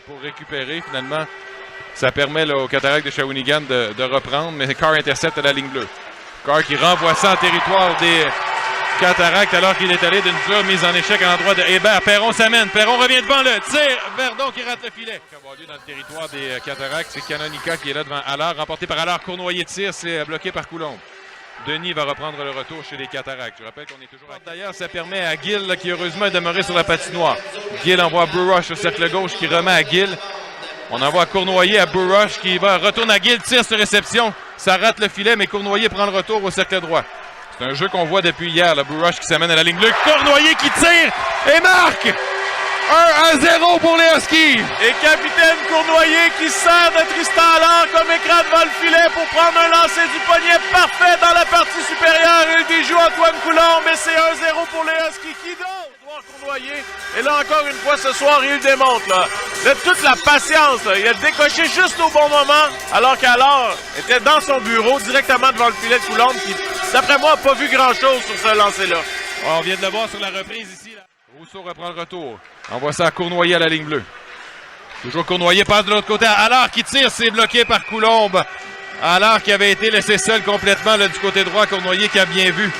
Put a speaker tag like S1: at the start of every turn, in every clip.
S1: Pour récupérer, finalement, ça permet là, aux Cataractes de Shawinigan de reprendre, mais Carr intercepte à la ligne bleue. Carr qui renvoie ça en territoire des Cataractes alors qu'il est allé d'une dure mise en échec à l'endroit de Hébert. Perron s'amène, Perron revient devant le tir, Verdon qui rate le filet. Ce qui va avoir lieu dans le territoire des Cataractes, c'est Canonica qui est là devant Allard, remporté par Allard, Cournoyer tire, c'est bloqué par Coulombe. Denis va reprendre le retour chez les Cataractes. Je rappelle qu'on est toujours... D'ailleurs, ça permet à Gill, qui heureusement est demeuré sur la patinoire. Gill envoie Brurush au cercle gauche qui remet à Gill. On envoie Cournoyer à Brurush qui retourne à Gill, tire sur réception. Ça rate le filet, mais Cournoyer prend le retour au cercle droit. C'est un jeu qu'on voit depuis hier. Brurush qui s'amène à la ligne bleue. Cournoyer qui tire et marque! 1-0 pour les Huskies.
S2: Et capitaine Cournoyer qui sert de Tristan Allard comme écran devant le filet pour prendre un lancer du poignet parfait dans la partie supérieure. Il déjoue Antoine Coulombe et c'est 1-0 pour les Huskies. Qui d'autre? Cournoyer. Et là encore une fois ce soir, il le démontre. Là. De toute la patience. Là. Il a décoché juste au bon moment alors qu'Allard était dans son bureau directement devant le filet de Coulombe qui, d'après moi, n'a pas vu grand-chose sur ce lancer-là.
S1: On vient de le voir sur la reprise ici. Là. Rousseau reprend le retour. Envoie ça à Cournoyer à la ligne bleue. Toujours Cournoyer passe de l'autre côté. Allard qui tire, c'est bloqué par Coulombe. Allard qui avait été laissé seul complètement là, du côté droit. Cournoyer qui a bien vu.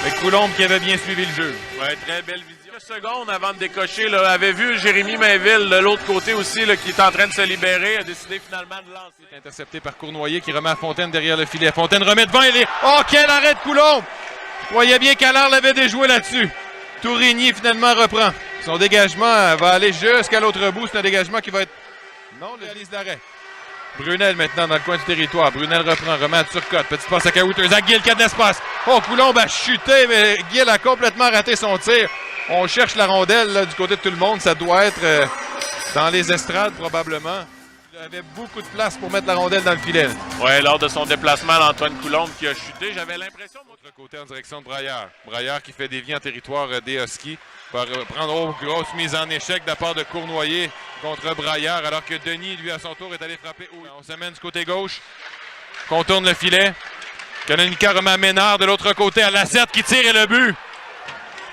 S1: Mais Coulombe qui avait bien suivi le jeu.
S2: Ouais, très belle vision. Quelques secondes avant de décocher, là, avait vu Jérémy Mainville de l'autre côté aussi là, qui est en train de se libérer. A décidé finalement de lancer.
S1: Intercepté par Cournoyer qui remet à Fontaine derrière le filet. Fontaine remet devant. Oh, quel arrêt de Coulombe! Je croyais bien qu'Allard l'avait déjoué là-dessus. Tourigny finalement reprend. Son dégagement va aller jusqu'à l'autre bout. C'est un dégagement qui va être... Non, le réalise l'arrêt. Brunel maintenant dans le coin du territoire. Brunel reprend, remet à Turcotte. Petite passe à Caouteux. À Gill qui a de l'espace. Oh, Coulombe a chuté, mais Gill a complètement raté son tir. On cherche la rondelle là, du côté de tout le monde. Ça doit être dans les estrades probablement. Il avait beaucoup de place pour mettre la rondelle dans le filet.
S2: Oui, lors de son déplacement, Antoine Coulombe qui a chuté. J'avais l'impression...
S1: L'autre côté en direction de Braillard. Braillard qui fait dévier en territoire des Huskies. Va prendre une grosse mise en échec de la part de Cournoyer contre Braillard, alors que Denis, lui, à son tour, est allé frapper. On s'amène du côté gauche. Contourne le filet. Canonica remet à Ménard de l'autre côté à Lacerte qui tire et le but.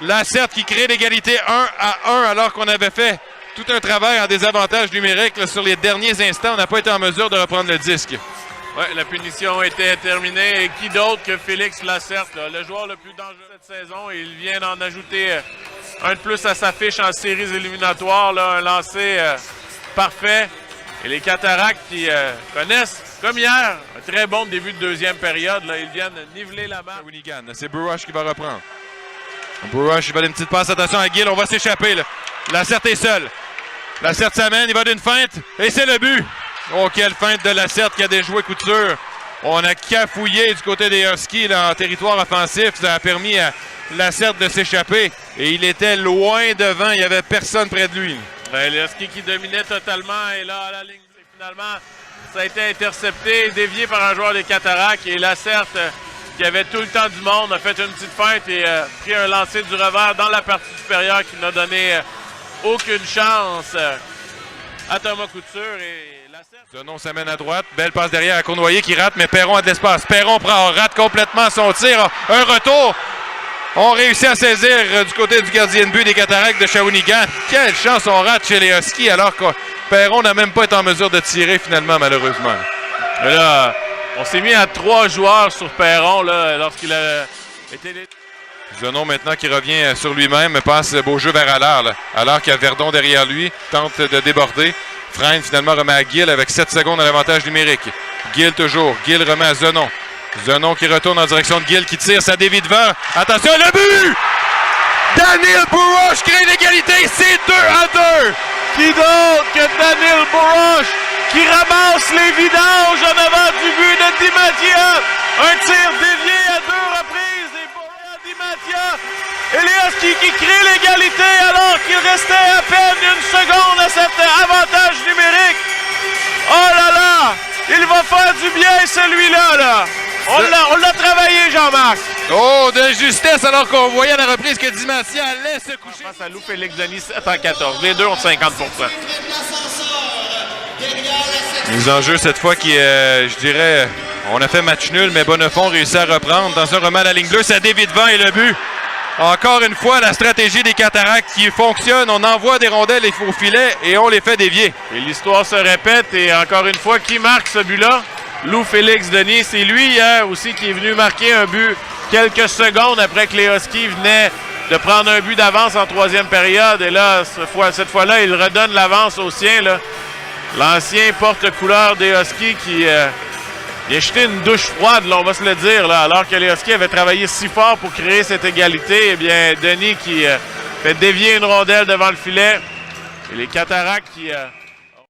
S1: Lacerte qui crée l'égalité 1-1 alors qu'on avait fait tout un travail en désavantage numérique là, sur les derniers instants. On n'a pas été en mesure de reprendre le disque.
S2: Oui, la punition était terminée. Et qui d'autre que Félix Lacerte, là, le joueur le plus dangereux de cette saison. Il vient d'en ajouter un de plus à sa fiche en séries éliminatoires. Là, un lancer parfait. Et les Cataractes qui connaissent, comme hier, un très bon début de deuxième période. Là, ils viennent niveler la barre.
S1: C'est Brurush qui va reprendre. Brurush, il va d'une petite passe. Attention à Gill, on va s'échapper. Lacerte est seul. Lacerte s'amène, il va d'une feinte. Et c'est le but. Oh, quelle feinte de Lacerte qui a déjoué Couture. On a cafouillé du côté des Huskies là, en territoire offensif. Ça a permis à Lacerte de s'échapper. Et il était loin devant. Il n'y avait personne près de lui.
S2: Ben, les Huskies qui dominaient totalement. Et là, à la ligne, finalement, ça a été intercepté, dévié par un joueur des Cataractes. Et Lacerte, qui avait tout le temps du monde, a fait une petite feinte et pris un lancer du revers dans la partie supérieure qui n'a donné aucune chance à Thomas Couture. Et
S1: Zenon s'amène à droite. Belle passe derrière à Cournoyer qui rate, mais Perron a de l'espace. Perron rate complètement son tir. Un retour. On réussit à saisir du côté du gardien de but des Cataractes de Shawinigan. Quelle chance on rate chez les Huskies alors que Perron n'a même pas été en mesure de tirer finalement, malheureusement.
S2: Mais là, on s'est mis à 3 joueurs sur Perron là, lorsqu'il a été...
S1: Zenon maintenant qui revient sur lui-même, passe beau jeu vers Allard. Allard qui a Verdon derrière lui, tente de déborder. Freine finalement remet à Gill avec 7 secondes à l'avantage numérique. Gill toujours. Gill remet à Zenon. Zenon qui retourne en direction de Gill qui tire, ça dévie devant. Attention, le but! Daniel Brurush crée l'égalité, c'est 2-2!
S2: Qui d'autre que Daniel Brurush qui ramasse les vidanges en avant du but de Di Mattia. Un tir dévié à 2 reprises et pour Di Mattia. Et les Huskies qui créent l'égalité alors qu'il restait à peine 1 seconde à cet avantage numérique. Oh là là! Il va faire du bien celui-là, là! On l'a travaillé, Jean-Marc!
S1: Oh, de justesse alors qu'on voyait à la reprise que Di Mattia allait se coucher.
S2: Face à Lou Félix Denis, 7-14. Les deux ont 50%.
S1: Les enjeux cette fois qui, je dirais, on a fait match nul, mais Bonnefond réussit à reprendre. Dans un remet à la ligne bleue, ça dévie devant et le but. Encore une fois, la stratégie des Cataractes qui fonctionne. On envoie des rondelles au filet et on les fait dévier.
S2: Et l'histoire se répète. Et encore une fois, qui marque ce but-là? Lou Félix Denis. C'est lui hier aussi qui est venu marquer un but quelques secondes après que les Huskies venaient de prendre un but d'avance en troisième période. Et là, cette fois-là, il redonne l'avance aux siens. L'ancien porte-couleur des Huskies qui il a jeté une douche froide, là, on va se le dire. Là, alors que les Huskies avaient travaillé si fort pour créer cette égalité, eh bien, Denis qui fait dévier une rondelle devant le filet. Et les Cataractes qui